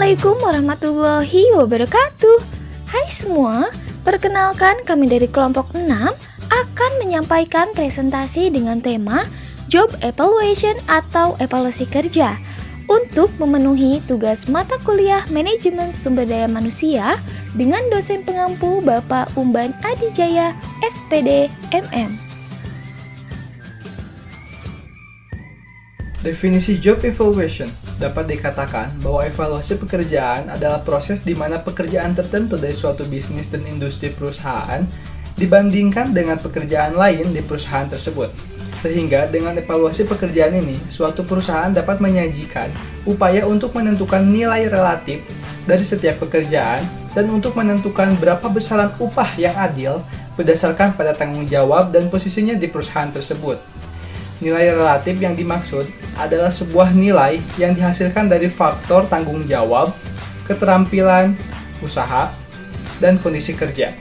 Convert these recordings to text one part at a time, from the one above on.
Assalamualaikum warahmatullahi wabarakatuh. Hai semua, perkenalkan kami dari kelompok 6 akan menyampaikan presentasi dengan tema Job Evaluation atau evaluasi kerja untuk memenuhi tugas mata kuliah Manajemen Sumber Daya Manusia dengan dosen pengampu Bapak Umban Adijaya, SPD, MM. Definisi job evaluation dapat dikatakan bahwa evaluasi pekerjaan adalah proses di mana pekerjaan tertentu dari suatu bisnis dan industri perusahaan dibandingkan dengan pekerjaan lain di perusahaan tersebut. Sehingga dengan evaluasi pekerjaan ini, suatu perusahaan dapat menyajikan upaya untuk menentukan nilai relatif dari setiap pekerjaan dan untuk menentukan berapa besaran upah yang adil berdasarkan pada tanggung jawab dan posisinya di perusahaan tersebut. Nilai relatif yang dimaksud adalah sebuah nilai yang dihasilkan dari faktor tanggung jawab, keterampilan, usaha, dan kondisi kerja.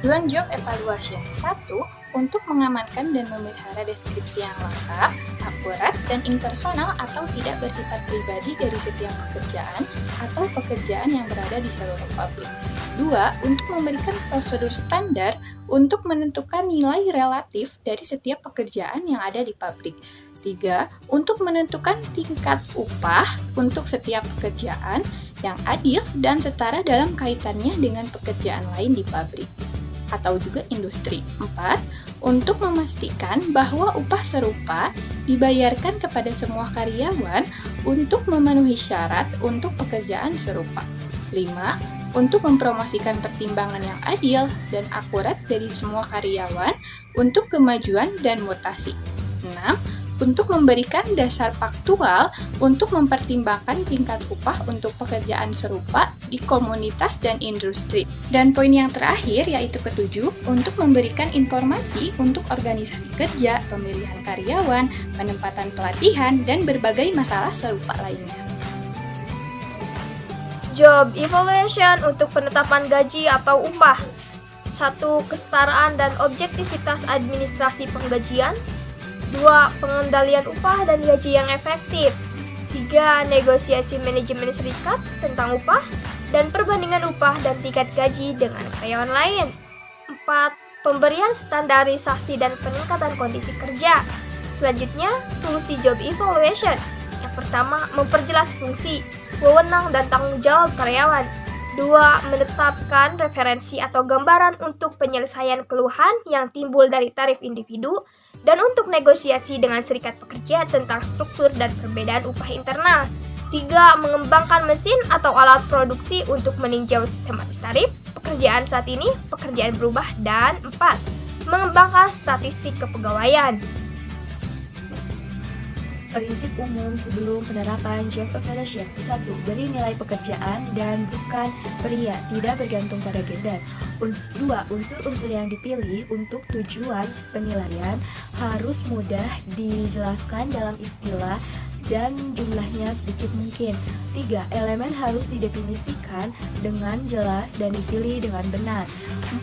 Tujuan job evaluation 1. Untuk mengamankan dan memelihara deskripsi yang lengkap, akurat, dan impersonal atau tidak bersifat pribadi dari setiap pekerjaan atau pekerjaan yang berada di seluruh publik. 2. Untuk memberikan prosedur standar untuk menentukan nilai relatif dari setiap pekerjaan yang ada di pabrik. 3. Untuk menentukan tingkat upah untuk setiap pekerjaan yang adil dan setara dalam kaitannya dengan pekerjaan lain di pabrik atau juga industri. 4. Untuk memastikan bahwa upah serupa dibayarkan kepada semua karyawan untuk memenuhi syarat untuk pekerjaan serupa. 5. Untuk mempromosikan pertimbangan yang adil dan akurat dari semua karyawan untuk kemajuan dan mutasi. 6. Untuk memberikan dasar faktual untuk mempertimbangkan tingkat upah untuk pekerjaan serupa di komunitas dan industri. Dan poin yang terakhir yaitu ke-7, untuk memberikan informasi untuk organisasi kerja, pemilihan karyawan, penempatan pelatihan, dan berbagai masalah serupa lainnya. Job evaluation untuk penetapan gaji atau upah. 1. Kesetaraan dan objektivitas administrasi penggajian. 2. Pengendalian upah dan gaji yang efektif. 3. Negosiasi manajemen serikat tentang upah dan perbandingan upah dan tingkat gaji dengan karyawan lain. 4. Pemberian standarisasi dan peningkatan kondisi kerja. Selanjutnya, fungsi job evaluation. Yang pertama, memperjelas fungsi, wewenang, dan tanggung jawab karyawan. 2. Menetapkan referensi atau gambaran untuk penyelesaian keluhan yang timbul dari tarif individu dan untuk negosiasi dengan serikat pekerja tentang struktur dan perbedaan upah internal. 3. Mengembangkan mesin atau alat produksi untuk meninjau sistematis tarif, pekerjaan saat ini, pekerjaan berubah, dan 4. Mengembangkan statistik kepegawaian. Prinsip umum sebelum penerapan job evaluation. 1. Beri nilai pekerjaan dan bukan pria, tidak bergantung pada gender. 2. Unsur-unsur yang dipilih untuk tujuan penilaian harus mudah dijelaskan dalam istilah dan jumlahnya sedikit mungkin. 3. Elemen harus didefinisikan dengan jelas dan dipilih dengan benar.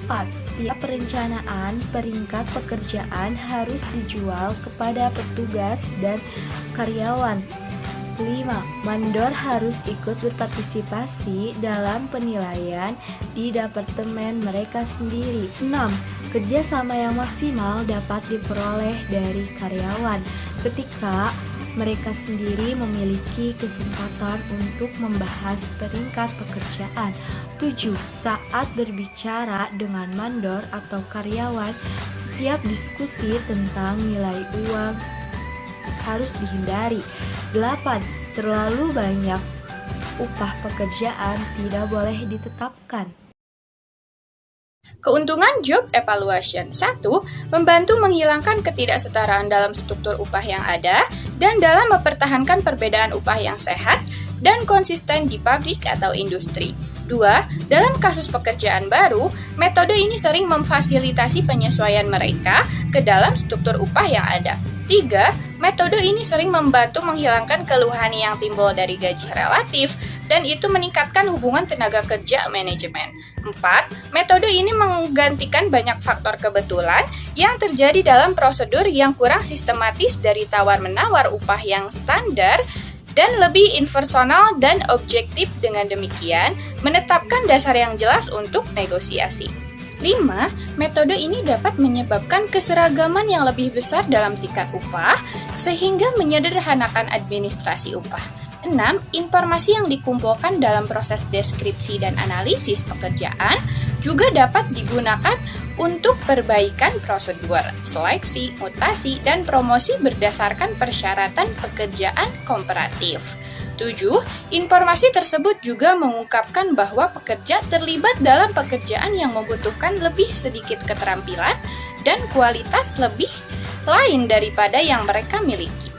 4. Setiap perencanaan peringkat pekerjaan harus dijual kepada petugas dan karyawan. 5. Mandor harus ikut berpartisipasi dalam penilaian di departemen mereka sendiri. 6. Kerjasama yang maksimal dapat diperoleh dari karyawan ketika mereka sendiri memiliki kesempatan untuk membahas peringkat pekerjaan. 7. Saat berbicara dengan mandor atau karyawan, setiap diskusi tentang nilai uang harus dihindari. 8. Terlalu banyak upah pekerjaan tidak boleh ditetapkan. Keuntungan job evaluation 1. Membantu menghilangkan ketidaksetaraan dalam struktur upah yang ada dan dalam mempertahankan perbedaan upah yang sehat dan konsisten di pabrik atau industri. 2. Dalam kasus pekerjaan baru, metode ini sering memfasilitasi penyesuaian mereka ke dalam struktur upah yang ada. 3. Metode ini sering membantu menghilangkan keluhan yang timbul dari gaji relatif dan itu meningkatkan hubungan tenaga kerja manajemen. 4. Metode ini menggantikan banyak faktor kebetulan yang terjadi dalam prosedur yang kurang sistematis dari tawar-menawar upah yang standar dan lebih impersonal dan objektif. Dengan demikian, menetapkan dasar yang jelas untuk negosiasi. 5. Metode ini dapat menyebabkan keseragaman yang lebih besar dalam tingkat upah, sehingga menyederhanakan administrasi upah. 6. Informasi yang dikumpulkan dalam proses deskripsi dan analisis pekerjaan juga dapat digunakan untuk perbaikan prosedur, seleksi, mutasi, dan promosi berdasarkan persyaratan pekerjaan komparatif. 7. Informasi tersebut juga mengungkapkan bahwa pekerja terlibat dalam pekerjaan yang membutuhkan lebih sedikit keterampilan dan kualitas lebih lain daripada yang mereka miliki.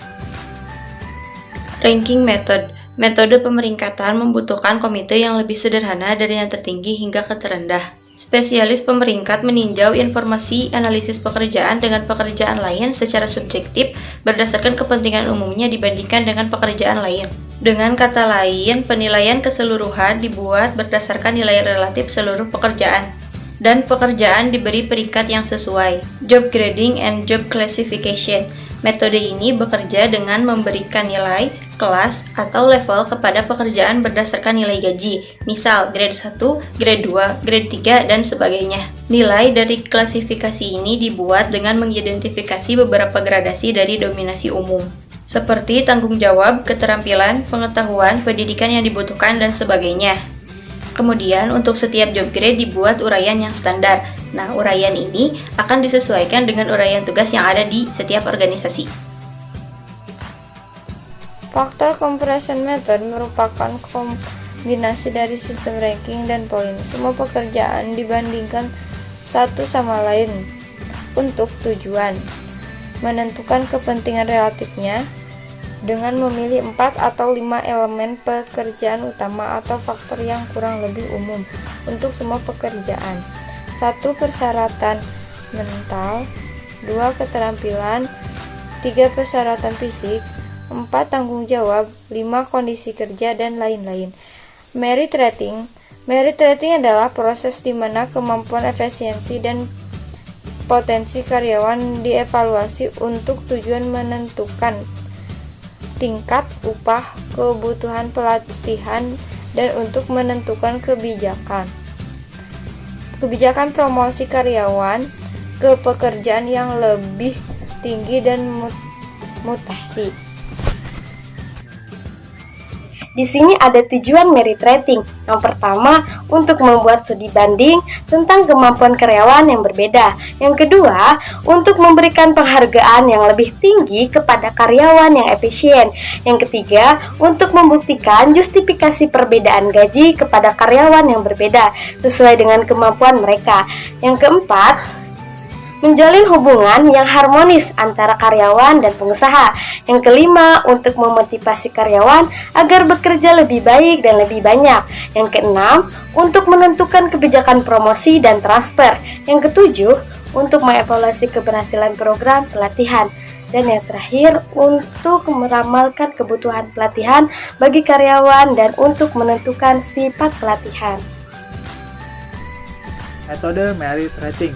Ranking method. Metode pemeringkatan membutuhkan komite yang lebih sederhana dari yang tertinggi hingga ke terendah. Spesialis pemeringkat meninjau informasi analisis pekerjaan dengan pekerjaan lain secara subjektif berdasarkan kepentingan umumnya dibandingkan dengan pekerjaan lain. Dengan kata lain, penilaian keseluruhan dibuat berdasarkan nilai relatif seluruh pekerjaan, dan pekerjaan diberi peringkat yang sesuai. Job grading and job classification. Metode ini bekerja dengan memberikan nilai, kelas, atau level kepada pekerjaan berdasarkan nilai gaji, misal grade 1, grade 2, grade 3, dan sebagainya. Nilai dari klasifikasi ini dibuat dengan mengidentifikasi beberapa gradasi dari dominasi umum, seperti tanggung jawab, keterampilan, pengetahuan, pendidikan yang dibutuhkan, dan sebagainya. Kemudian, untuk setiap job grade dibuat uraian yang standar. Nah, uraian ini akan disesuaikan dengan uraian tugas yang ada di setiap organisasi. Factor compression method merupakan kombinasi dari sistem ranking dan poin. Semua pekerjaan dibandingkan satu sama lain untuk tujuan menentukan kepentingan relatifnya dengan memilih 4 atau 5 elemen pekerjaan utama atau faktor yang kurang lebih umum untuk semua pekerjaan. 1. Persyaratan mental, 2. Keterampilan, 3. Persyaratan fisik, 4. Tanggung jawab, 5. Kondisi kerja, dan lain-lain. Merit rating. Merit rating adalah proses di mana kemampuan, efisiensi, dan potensi karyawan dievaluasi untuk tujuan menentukan tingkat upah, kebutuhan pelatihan, dan untuk menentukan kebijakan promosi karyawan ke pekerjaan yang lebih tinggi dan mutasi. Di sini ada tujuan merit rating. Yang pertama, untuk membuat studi banding tentang kemampuan karyawan yang berbeda. Yang kedua, untuk memberikan penghargaan yang lebih tinggi kepada karyawan yang efisien. Yang ketiga, untuk membuktikan justifikasi perbedaan gaji kepada karyawan yang berbeda sesuai dengan kemampuan mereka. Yang keempat, menjalin hubungan yang harmonis antara karyawan dan pengusaha. Yang kelima, untuk memotivasi karyawan agar bekerja lebih baik dan lebih banyak. Yang keenam, untuk menentukan kebijakan promosi dan transfer. Yang ketujuh, untuk mengevaluasi keberhasilan program pelatihan. Dan yang terakhir, untuk meramalkan kebutuhan pelatihan bagi karyawan dan untuk menentukan sifat pelatihan. Metode merit rating.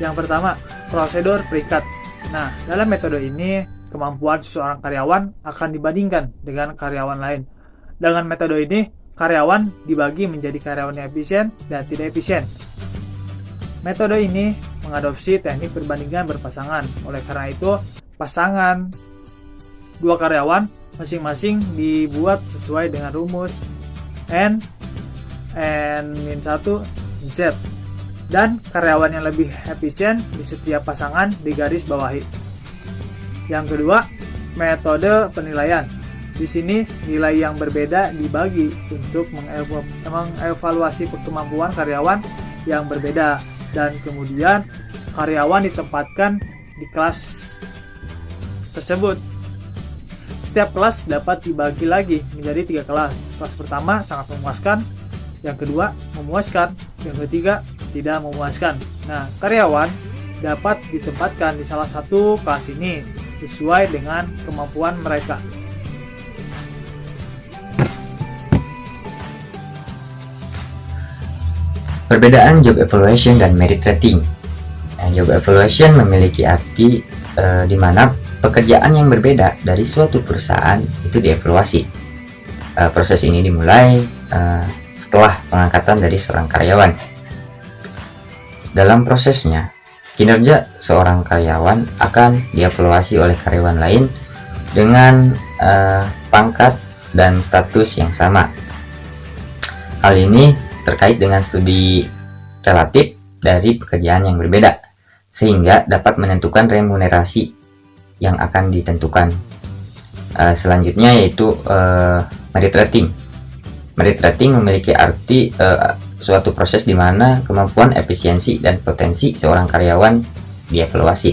Yang pertama, prosedur peringkat. Nah, dalam metode ini, kemampuan seseorang karyawan akan dibandingkan dengan karyawan lain. Dengan metode ini, karyawan dibagi menjadi karyawan yang efisien dan tidak efisien. Metode ini mengadopsi teknik perbandingan berpasangan. Oleh karena itu, pasangan dua karyawan masing-masing dibuat sesuai dengan rumus N-1 Z. Dan karyawan yang lebih efisien di setiap pasangan digaris bawahi. Yang kedua, metode penilaian. Di sini nilai yang berbeda dibagi untuk mengevaluasi kemampuan karyawan yang berbeda, dan kemudian karyawan ditempatkan di kelas tersebut. Setiap kelas dapat dibagi lagi menjadi 3 kelas. Kelas pertama sangat memuaskan, yang kedua memuaskan, yang ketiga tidak memuaskan. Nah, karyawan dapat ditempatkan di salah satu kelas ini sesuai dengan kemampuan mereka. Perbedaan job evaluation dan merit rating. Job evaluation memiliki arti di mana pekerjaan yang berbeda dari suatu perusahaan itu dievaluasi. Proses ini dimulai setelah pengangkatan dari seorang karyawan. Dalam prosesnya, kinerja seorang karyawan akan dievaluasi oleh karyawan lain dengan pangkat dan status yang sama. Hal ini terkait dengan studi relatif dari pekerjaan yang berbeda, sehingga dapat menentukan remunerasi yang akan ditentukan. Selanjutnya yaitu merit rating. Merit rating memiliki arti suatu proses di mana kemampuan, efisiensi, dan potensi seorang karyawan dievaluasi.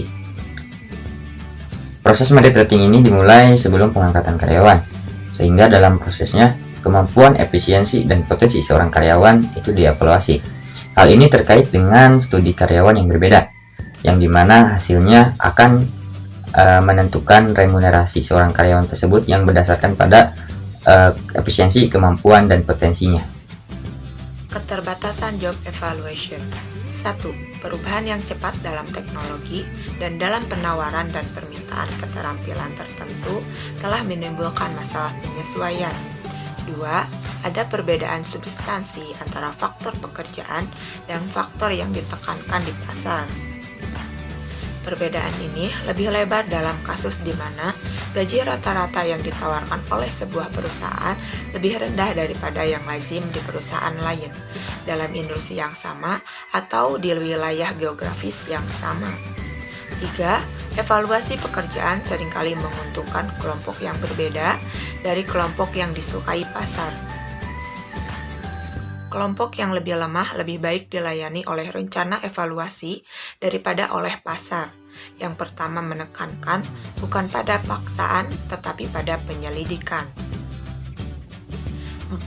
Proses merit rating ini dimulai sebelum pengangkatan karyawan, sehingga dalam prosesnya kemampuan, efisiensi, dan potensi seorang karyawan itu dievaluasi. Hal ini terkait dengan studi karyawan yang berbeda, yang dimana hasilnya akan menentukan remunerasi seorang karyawan tersebut yang berdasarkan pada efisiensi, kemampuan, dan potensinya. Keterbatasan job evaluation. 1. Perubahan yang cepat dalam teknologi dan dalam penawaran dan permintaan keterampilan tertentu telah menimbulkan masalah penyesuaian. 2. Ada perbedaan substansi antara faktor pekerjaan dan faktor yang ditekankan di pasar. Perbedaan ini lebih lebar dalam kasus di mana gaji rata-rata yang ditawarkan oleh sebuah perusahaan lebih rendah daripada yang lazim di perusahaan lain dalam industri yang sama atau di wilayah geografis yang sama. 3. Evaluasi pekerjaan seringkali menguntungkan kelompok yang berbeda dari kelompok yang disukai pasar. Kelompok yang lebih lemah lebih baik dilayani oleh rencana evaluasi daripada oleh pasar. Yang pertama menekankan bukan pada paksaan tetapi pada penyelidikan. 4.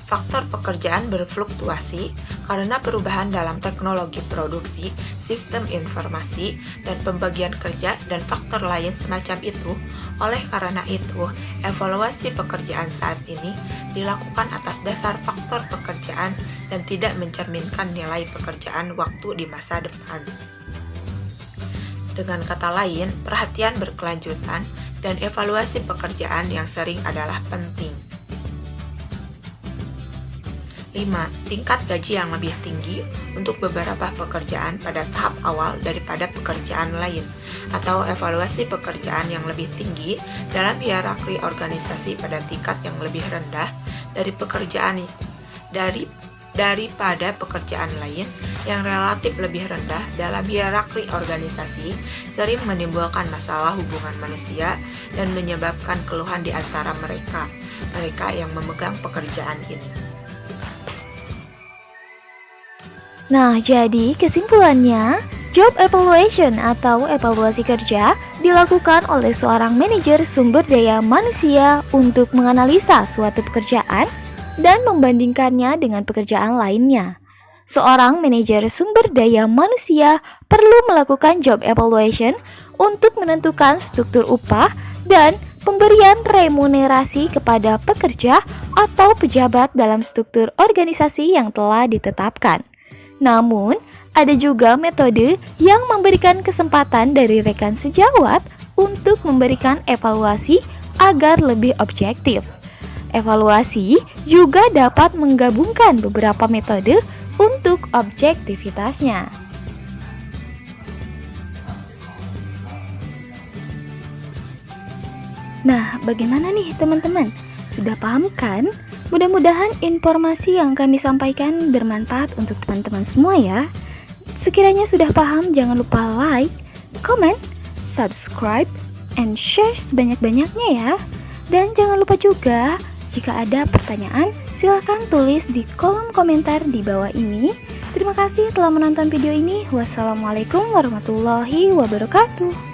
Faktor pekerjaan berfluktuasi karena perubahan dalam teknologi produksi, sistem informasi, dan pembagian kerja dan faktor lain semacam itu. Oleh karena itu, evaluasi pekerjaan saat ini dilakukan atas dasar faktor pekerjaan dan tidak mencerminkan nilai pekerjaan waktu di masa depan. Dengan kata lain, perhatian berkelanjutan dan evaluasi pekerjaan yang sering adalah penting. 5. Tingkat gaji yang lebih tinggi untuk beberapa pekerjaan pada tahap awal daripada pekerjaan lain, atau evaluasi pekerjaan yang lebih tinggi dalam hierarki organisasi pada tingkat yang lebih rendah dari pekerjaan daripada pekerjaan lain yang relatif lebih rendah dalam hierarki organisasi sering menimbulkan masalah hubungan manusia dan menyebabkan keluhan di antara mereka yang memegang pekerjaan ini. Nah, jadi kesimpulannya, job evaluation atau evaluasi kerja dilakukan oleh seorang manajer sumber daya manusia untuk menganalisa suatu pekerjaan dan membandingkannya dengan pekerjaan lainnya. Seorang manajer sumber daya manusia perlu melakukan job evaluation untuk menentukan struktur upah dan pemberian remunerasi kepada pekerja atau pejabat dalam struktur organisasi yang telah ditetapkan. Namun, ada juga metode yang memberikan kesempatan dari rekan sejawat untuk memberikan evaluasi agar lebih objektif. Evaluasi juga dapat menggabungkan beberapa metode untuk objektivitasnya. Nah, bagaimana nih teman-teman? Sudah paham kan? Mudah-mudahan informasi yang kami sampaikan bermanfaat untuk teman-teman semua ya. Sekiranya sudah paham, jangan lupa like, comment, subscribe, and share sebanyak-banyaknya ya. Dan jangan lupa juga, jika ada pertanyaan, silahkan tulis di kolom komentar di bawah ini. Terima kasih telah menonton video ini. Wassalamualaikum warahmatullahi wabarakatuh.